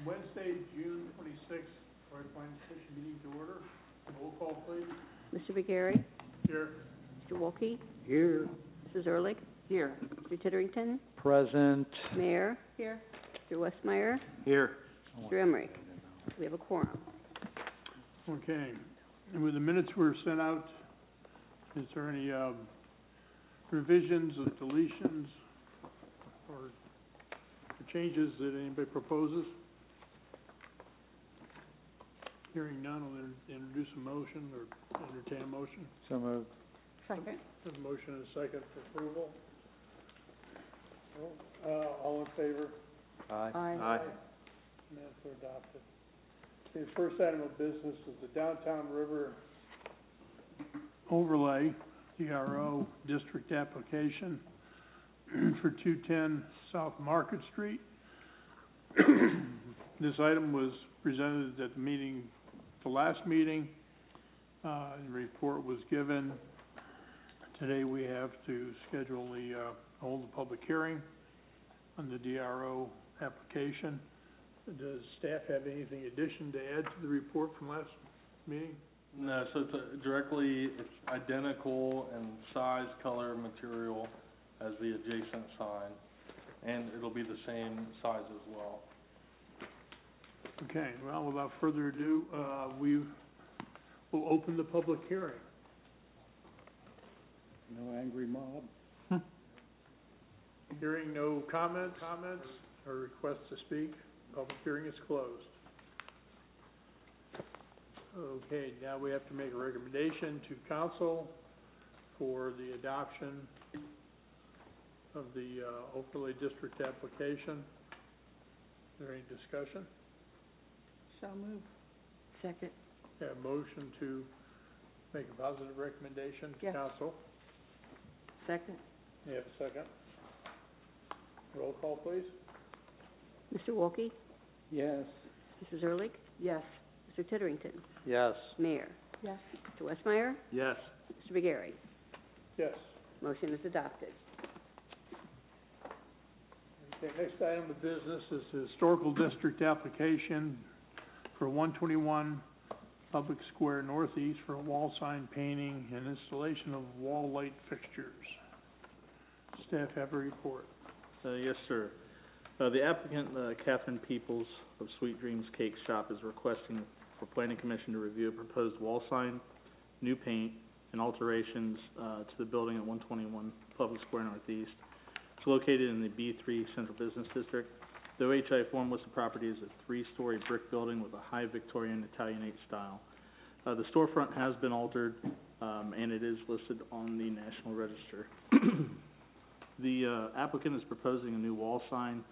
Wednesday, June 26th, Troy Planning Commission meeting to order. Roll call, please. Mr. McGarry? Here. Mr. Wolke? Here. Mrs. Ehrlich? Here. Mr. Titterington? Present. Mayor? Here. Mr. Westmeyer? Here. Mr. Emery? We have a quorum. Okay. And when the minutes were sent out, is there any revisions or deletions or changes that anybody proposes? Hearing none, I'll introduce a motion or entertain a motion. So moved. Second. There's a motion and a second for approval. All in favor? Aye. Minutes are adopted. The first item of business is the Downtown River Overlay, DRO, District Application for 210 South Market Street. This item was presented at the last meeting, and the report was given. Today we have to schedule hold the public hearing on the DRO application. Does staff have anything addition to add to the report from last meeting? No, so it's identical in size, color, material as the adjacent sign, and it'll be the same size as well. Okay, well, without further ado, we will open the public hearing. No angry mob. Hearing no comments or requests to speak, public hearing is closed. Okay, now we have to make a recommendation to council for the adoption of the overlay district application. Is there any discussion? So moved. Second. Yeah, motion to make a positive recommendation to Yes. council. Second. You have a second? Roll call, please. Mr. Wolke? Yes. Mrs. Ehrlich? Yes. Mr. Titterington? Yes. Mayor? Yes. Mr. Westmeyer? Yes. Mr. McGarry? Yes. Motion is adopted. Okay, next item of business is the historical district application for 121 Public Square Northeast for a wall sign painting and installation of wall light fixtures. Staff have a report. Yes, sir. The applicant, Catherine Peoples of Sweet Dreams Cake Shop, is requesting for Planning Commission to review a proposed wall sign, new paint, and alterations to the building at 121 Public Square Northeast. It's located in the B3 Central Business District. The OHI form lists the property as a 3-story brick building with a high Victorian Italianate style. The storefront has been altered, and it is listed on the National Register. The applicant is proposing a new wall sign.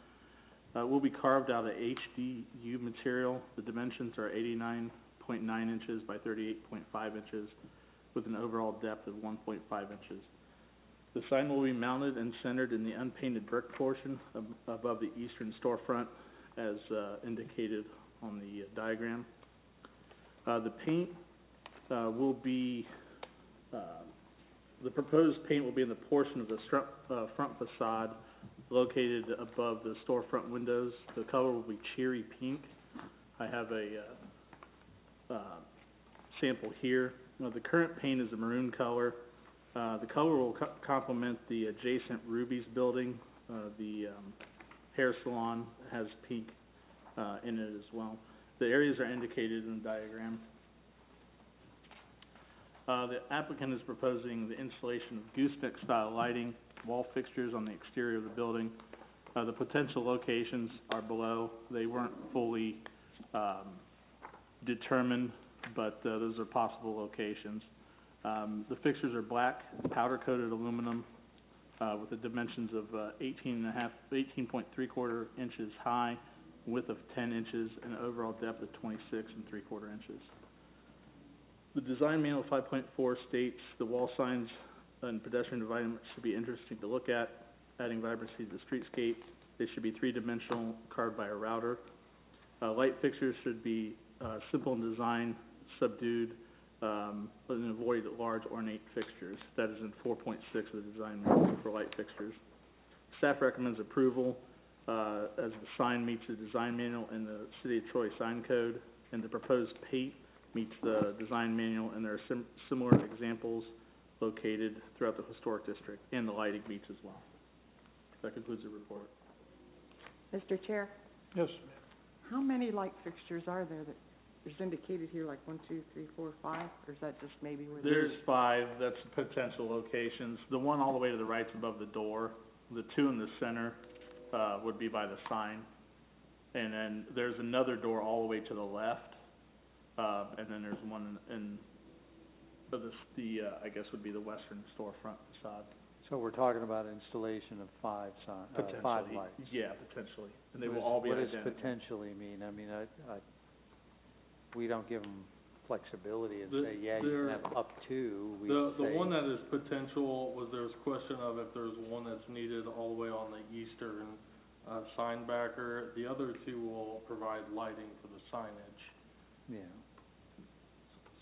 Will be carved out of HDU material. The dimensions are 89.9 inches by 38.5 inches with an overall depth of 1.5 inches. The sign will be mounted and centered in the unpainted brick portion above the eastern storefront as indicated on the diagram. The paint will be, the proposed paint will be in the portion of the front facade located above the storefront windows. The color will be cherry pink. I have a sample here. The current paint is a maroon color. The color will complement the adjacent Ruby's building. The hair salon has pink in it as well. The areas are indicated in the diagram. The applicant is proposing the installation of gooseneck style lighting, wall fixtures on the exterior of the building. The potential locations are below. They weren't fully determined, but those are possible locations. The fixtures are black, powder-coated aluminum with the dimensions of 18.75 inches high, width of 10 inches, and overall depth of 26.75 inches. The design manual 5.4 states the wall signs and pedestrian dividing should be interesting to look at, adding vibrancy to the streetscape. They should be 3-dimensional, carved by a router. Light fixtures should be simple in design, subdued, but avoid large ornate fixtures. That is in 4.6 of the design manual for light fixtures. Staff recommends approval. as the sign meets the design manual and the City of Troy sign code, and the proposed paint meets the design manual, and there are similar examples located throughout the historic district, and the lighting meets as well. That concludes the report. Mr. Chair, Yes, how many light fixtures are there that is indicated here, like 1, 2, 3, 4, 5, or is that just maybe where There's 5, that's potential locations. The one all the way to the right's above the door. The 2 in the center, would be by the sign. And then there's another door all the way to the left, and then there's one in I guess would be the western storefront facade. So we're talking about installation of 5 Potentially. lights. Yeah, potentially. And they will all be identical. What does potentially mean? I mean, we don't give them flexibility and say, yeah, you can have up to. We The say, one that is potential was, there was question of if there's one that's needed all the way on the eastern, sign backer. The other 2 will provide lighting for the signage. Yeah.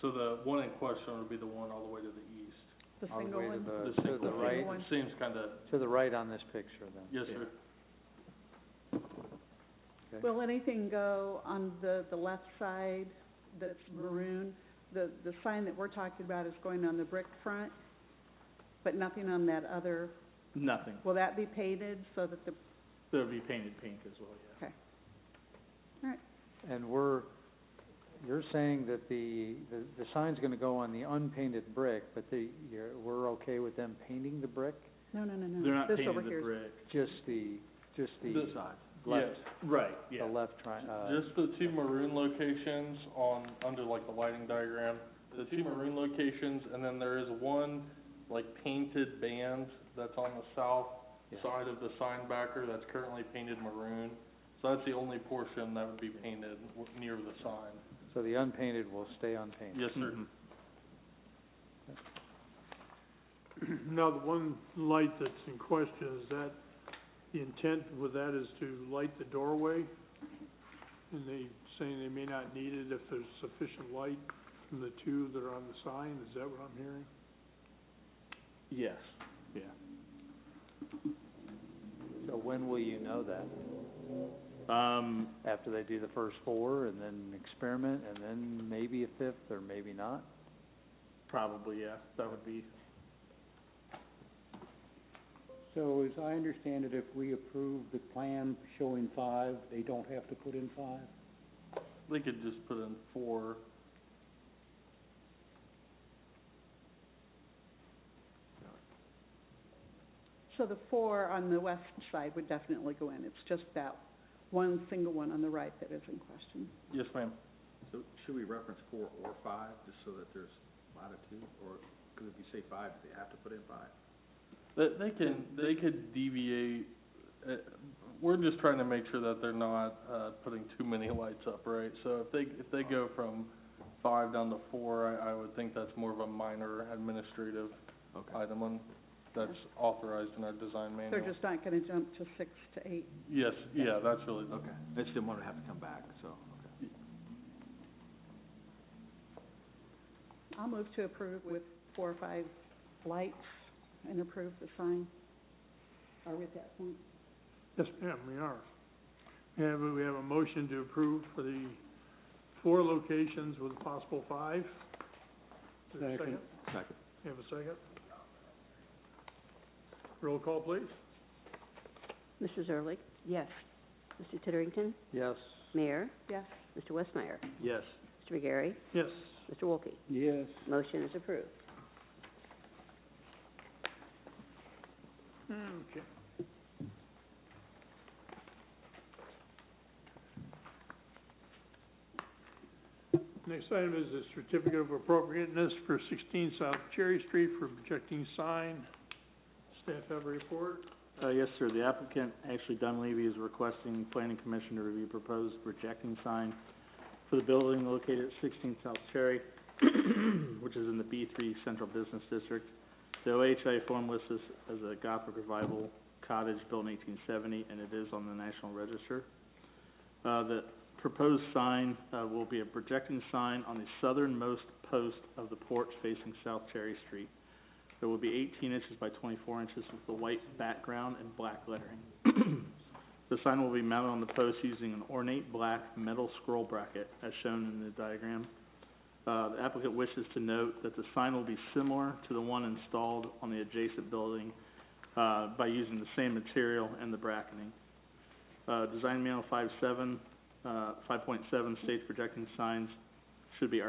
So the one in question would be the one all the way to the east. the All the single way one? to The the single right, one. Seems kinda, to the right on this picture then. yes, Yeah. sir. Okay. Will anything go on the left side that's maroon? The sign that we're talking about is going on the brick front, but nothing on that other, Nothing. will that be painted so that the, There'll be painted pink as well, yeah. okay. And you're saying that the sign's gonna go on the unpainted brick, but we're okay with them painting the brick? No. They're not This over painting the here is- brick. Just the The- left, Yes. Right, the yeah. left Just the 2 maroon locations under like the lighting diagram, the 2 maroon locations, and then there is one like painted band that's on the south Yeah. side of the sign backer that's currently painted maroon. So that's the only portion that would be painted near the sign. So the unpainted will stay unpainted? Yes, sir. Mhm. now, the one light that's in question, is that, the intent with that is to light the doorway? And they saying they may not need it if there's sufficient light from the 2 that are on the sign, is that what I'm hearing? Yes, yeah. So when will you know that? After they do the first 4 and then experiment and then maybe a 5th or maybe not? Probably, yeah, that would be, So as I understand it, if we approve the plan showing 5, they don't have to put in 5? They could just put in 4. So the 4 on the west side would definitely go in. It's just that one single one on the right that is in question. Yes, ma'am. So should we reference 4 or 5, just so that there's latitude, or, because if you say 5, do they have to put in 5? They could deviate, we're just trying to make sure that they're not, putting too many lights up, right? So if they go from 5 down to 4, I would think that's more of a minor administrative item that's authorized in our design manual. They're just not gonna jump to 6 to 8. Yes, yeah, that's really, Okay, I just didn't want to have to come back, so, okay. I'll move to approve with 4 or 5 lights and approve the sign. Are we at that point? Yes, ma'am, we are. We have a motion to approve for the 4 locations with a possible 5. Is there a second? Second. You have a second? Roll call, please. Mrs. Ehrlich? Yes. Mr. Titterington? Yes. Mayor? Yes. Mr. Westmeyer? yes. Mr. McGarry? Yes. Mr. Wolke? Yes. Motion is approved. Okay. Next item is a certificate of appropriateness for 16 South Cherry Street for projecting sign. Staff have a report? Yes, sir, the applicant, Ashley Dunleavy, is requesting planning commission to review proposed projecting sign for the building located at 16 South Cherry, which is in the B3 Central Business District. The OHI form lists this as a Gothic Revival cottage built in 1870, and it is on the National Register. The proposed sign will be a projecting sign on the southernmost post of the porch facing South Cherry Street. It will be 18 inches by 24 inches with a white background and black lettering. The sign will be mounted on the post using an ornate black metal scroll bracket, as shown in the diagram. The applicant wishes to note that the sign will be similar to the one installed on the adjacent building, by using the same material and the bracketing. Design Manual 5.7 states projecting signs should be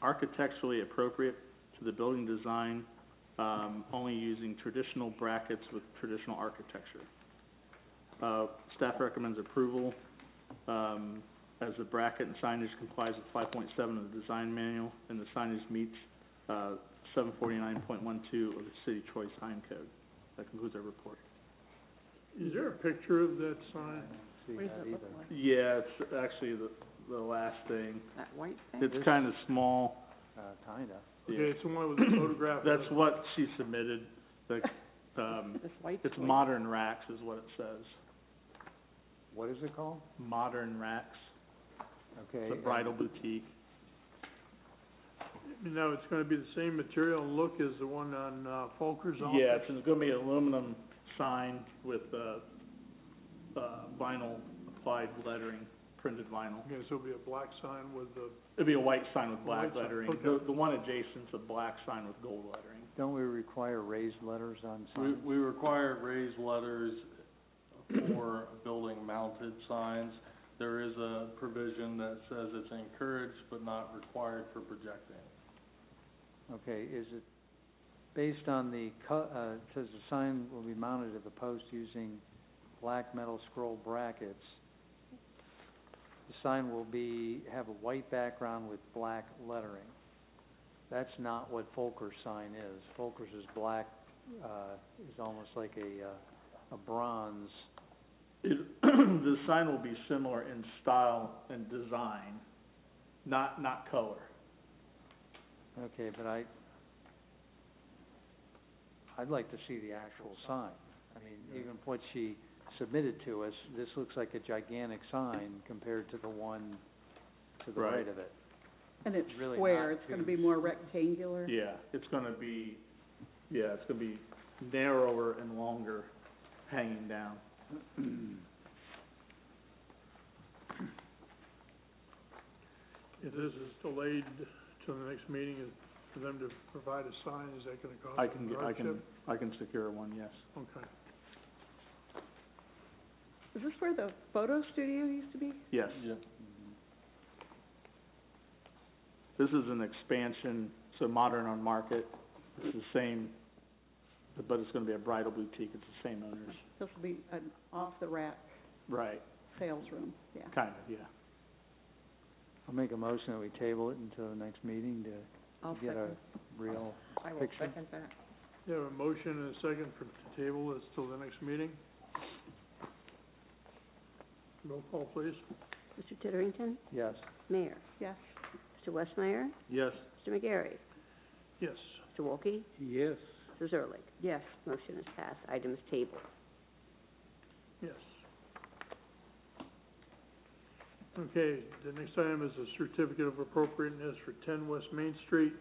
architecturally appropriate to the building design, only using traditional brackets with traditional architecture. Staff recommends approval, as the bracket and signage complies with 5.7 of the design manual, and the signage meets 749.12 of the City Troy Sign Code. That concludes our report. Is there a picture of that sign? See What does that it look either. like? Yeah, it's actually the last thing. That white thing? It's kind of small. Kinda. Okay, it's the one with the photograph. That's what she submitted. The, This white it's twig? Modern Racks is what it says. What is it called? Modern Racks. Okay. It's a bridal boutique. No, it's gonna be the same material and look as the one on, Folker's office? Yeah, it's gonna be an aluminum sign with, vinyl applied lettering, printed vinyl. Okay, so it'll be a black sign with the, It'd be a white sign with black White sign, lettering. okay. The one adjacent's a black sign with gold lettering. Don't we require raised letters on signs? We require raised letters for building mounted signs. There is a provision that says it's encouraged but not required for projecting. Okay, is it based on the it says the sign will be mounted at the post using black metal scroll brackets. The sign will have a white background with black lettering. That's not what Folker's sign is. Folker's is black, is almost like a bronze. The sign will be similar in style and design, not color. Okay, but I'd like to see the actual sign. I mean, even what she submitted to us, this looks like a gigantic sign compared to the one to the Right. right of it. And it's Really square, not it's gonna too- be more rectangular. Yeah, it's gonna be narrower and longer, hanging down. if this is delayed till the next meeting, is for them to provide a sign, is that gonna cause I can hardship? secure one, yes. Okay. Is this where the photo studio used to be? Yes. Yeah. This is an expansion, so Modern on Market, it's the same, but it's gonna be a bridal boutique, it's the same owners. This will be an off-the-rack Right, sales room, yeah. kind of, yeah. I'll make a motion that we table it until the next meeting I'll to get a second. real I will picture. second that. You have a motion and a second for the table, this till the next meeting? Roll call, please. Mr. Titterington? Yes. Mayor? Yes. Mr. Westmeyer? Yes. Mr. McGarry? Yes. Mr. Wolke? Yes. Mrs. Ehrlich? Yes. Motion is passed. Item is tabled. Yes. Okay, the next item is a certificate of appropriateness for 10 West Main Street.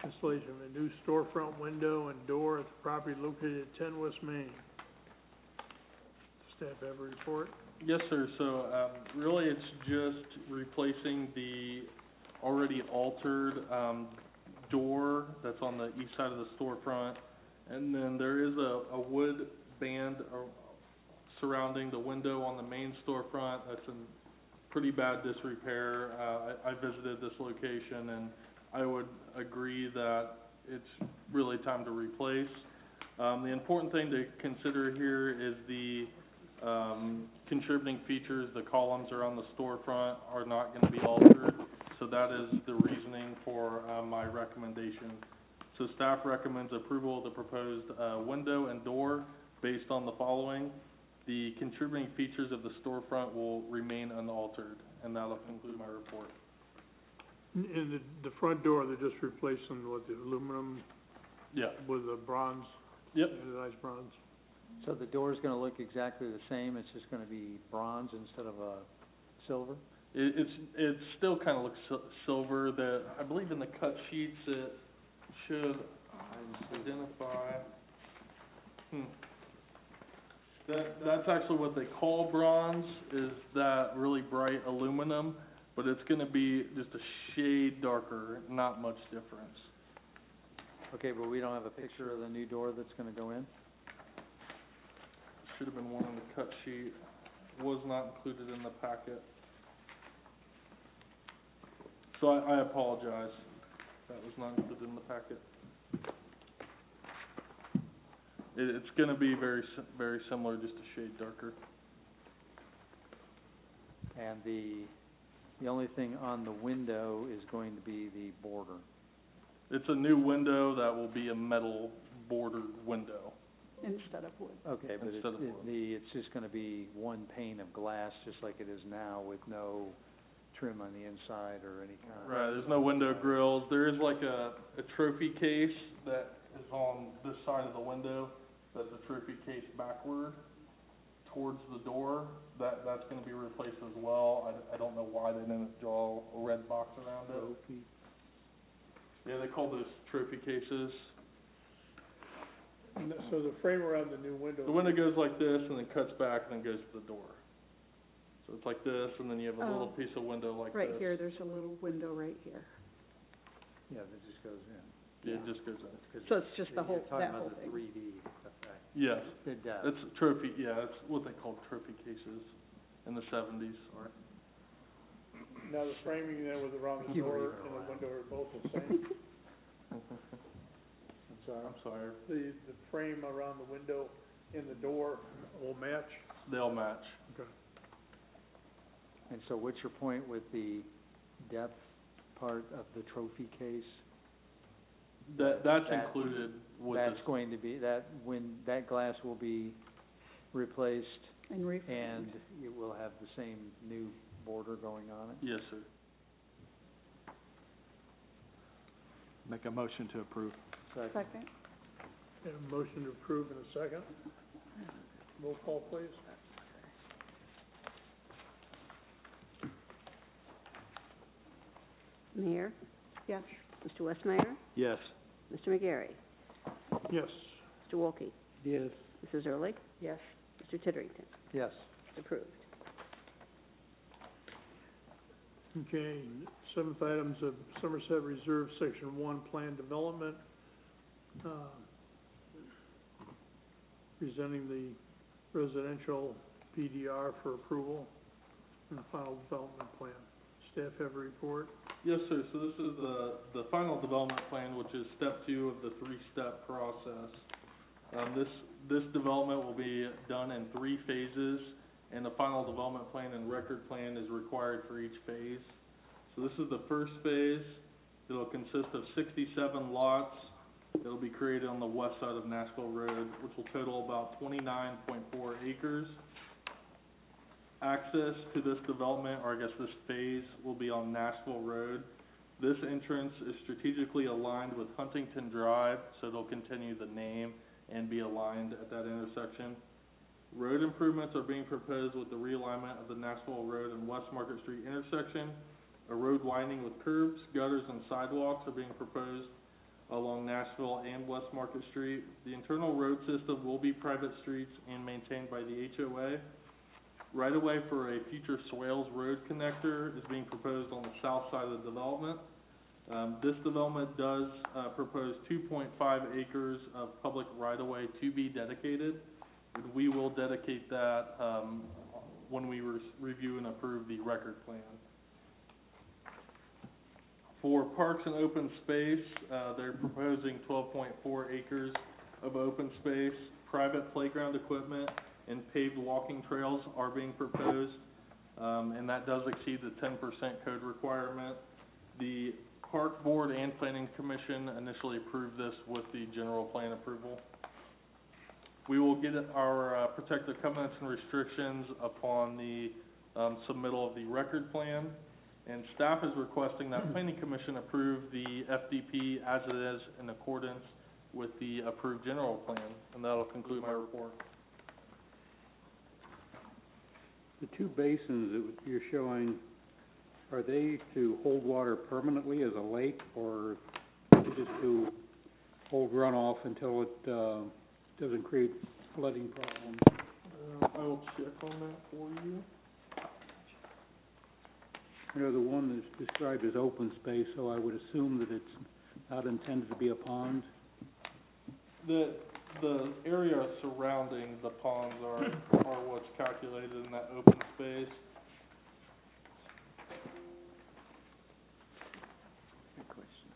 Installation of a new storefront window and door at the property located at 10 West Main. Staff have a report? Yes, sir. So, really, it's just replacing the already altered, door that's on the east side of the storefront. And then there is a wood band surrounding the window on the main storefront that's in pretty bad disrepair. I visited this location, and I would agree that it's really time to replace. The important thing to consider here is the contributing features. The columns around the storefront are not gonna be altered, so that is the reasoning for my recommendation. So staff recommends approval of the proposed window and door based on the following. The contributing features of the storefront will remain unaltered, and that'll conclude my report. In the front door, they're just replacing what, the aluminum Yeah. with the bronze? Yep. Anodized bronze? So the door's gonna look exactly the same, it's just gonna be bronze instead of silver? It still kind of looks silver. I believe in the cut sheets it should identify. That's actually what they call bronze, is that really bright aluminum, but it's gonna be just a shade darker, not much difference. Okay, but we don't have a picture of the new door that's gonna go in? Should have been one on the cut sheet, was not included in the packet. So I apologize, that was not included in the packet. It's gonna be very similar, just a shade darker. And the only thing on the window is going to be the border. It's a new window that will be a metal bordered window. Instead of wood. Okay, but Instead of wood. it's just gonna be one pane of glass, just like it is now, with no trim on the inside or any kind of... Right, there's no window grills. There is like a trophy case that is on this side of the window, that's a trophy case backward towards the door. That's gonna be replaced as well. I don't know why they didn't draw a red box around it. Trophy. Yeah, they call those trophy cases. So the frame around the new window. The window goes like this and then cuts back and then goes to the door. So it's like this, and then you have a little Oh. piece of window like this. Right here, there's a little window right here. Yeah, that just goes in. Yeah, it just goes in. So it's just the whole, that whole You're thing. talking about the 3D effect. Yes, It does. it's trophy, yeah, that's what they called trophy cases in the 70s, or... Now the framing then with around the You were door even and the around. window are both the same? I'm sorry. I'm sorry, The frame around the window and the door will match? they'll match. Okay. And so what's your point with the depth part of the trophy case? That's That- included with this. That's going to be, when that glass will be replaced And reframed. and it will have the same new border going on it? Yes, sir. Make a motion to approve. Second? And a motion to approve in a second. Roll call, please. Mayor, Yes. Mr. Westmeyer, Yes. Mr. McGarry, Yes. Mr. Wolke, Yes. Mrs. Ehrlich, Yes. Mr. Titterington. Yes. Approved. Okay, seventh items of Somerset Reserve Section 1 Plan Development. Presenting the residential PDR for approval and the final development plan. Staff have a report? Yes, sir, so this is the final development plan, which is step 2 of the 3-step process. This development will be done in 3 phases, and the final development plan and record plan is required for each phase. So this is the first phase. It'll consist of 67 lots. It'll be created on the west side of Nashville Road, which will total about 29.4 acres. Access to this development, or I guess this phase, will be on Nashville Road. This entrance is strategically aligned with Huntington Drive, so it'll continue the name and be aligned at that intersection. Road improvements are being proposed with the realignment of the Nashville Road and West Market Street intersection. A road widening with curbs, gutters, and sidewalks are being proposed along Nashville and West Market Street. The internal road system will be private streets and maintained by the HOA. Right-of-way for a future Swales Road connector is being proposed on the south side of the development. This development does propose 2.5 acres of public right-of-way to be dedicated. And we will dedicate that when we review and approve the record plan. For parks and open space, they're proposing 12.4 acres of open space. Private playground equipment and paved walking trails are being proposed, and that does exceed the 10% code requirement. The Park Board and Planning Commission initially approved this with the general plan approval. We will get our protective covenants and restrictions upon the submittal of the record plan, and staff is requesting that Planning Commission approve the FDP as it is in accordance with the approved general plan, and that'll conclude my report. The 2 basins that you're showing, are they to hold water permanently as a lake, or just to hold runoff until it doesn't create flooding problems? I will check on that for you. You know, the one that's described as open space, so I would assume that it's not intended to be a pond? The area surrounding the ponds are what's calculated in that open space. Good question.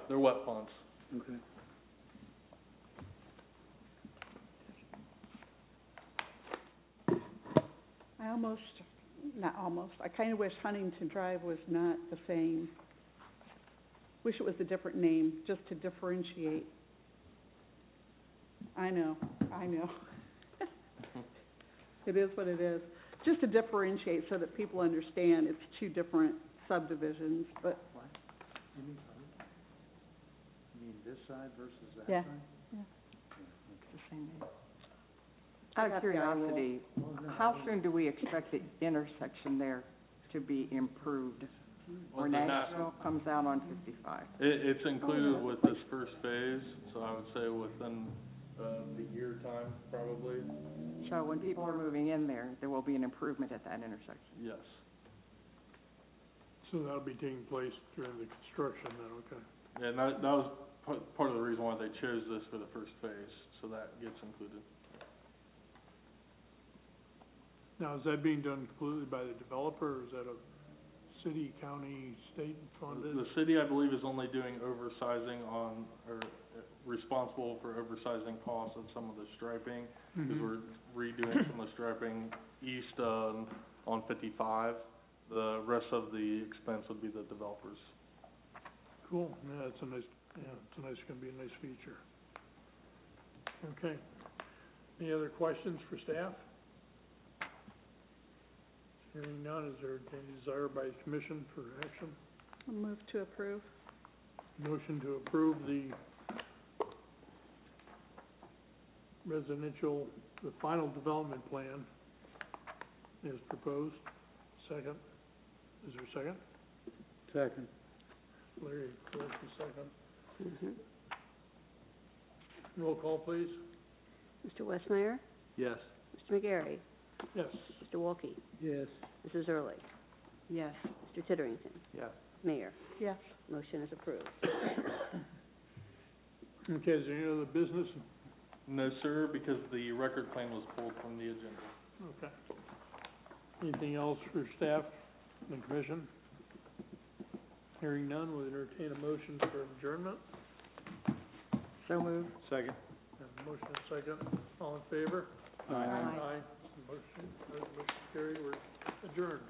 They're wet ponds. Okay. I kinda wish Huntington Drive was not the same. Wish it was a different name, just to differentiate. I know. It is what it is. Just to differentiate so that people understand it's two different subdivisions, but, What? You mean this side versus that Yeah. side? It's the same name. I Out got of the eye roll. curiosity, how soon do we expect the intersection there to be improved? Where Well, Nashville comes out on 55? It's included with this first phase, so I would say within, the year time, probably, So when people are moving in there, there will be an improvement at that intersection? yes. So that'll be taking place during the construction then, okay. Yeah, and that was part of the reason why they chose this for the first phase, so that gets included. Now, is that being done completely by the developer, or is that a city, county, state funded? The city, I believe, is only doing oversizing on, or responsible for oversizing costs of some of the striping, because we're redoing some of the striping east, on 55. The rest of the expense would be the developers. Cool, yeah, it's gonna be a nice feature. Okay. Any other questions for staff? Hearing none, is there any desire by the commission for action? I'll move to approve. Motion to approve the final development plan is proposed. Second. Is there a second? Second. Larry, first and second. Mhm. Roll call, please. Mr. Westmeyer? Yes. Mr. McGarry? Yes. Mr. Wolke? Yes. Mrs. Early? Yes. Mr. Titterington? Yes. Mayor? Yes. Motion is approved. Okay, is there any other business? No, sir, because the record plan was pulled from the agenda. Okay. Anything else for staff and commission? Hearing none, we'll entertain a motion for adjournment. So moved. Second. Have a motion and second. All in favor? Aye. Aye. Motion carried. We're adjourned.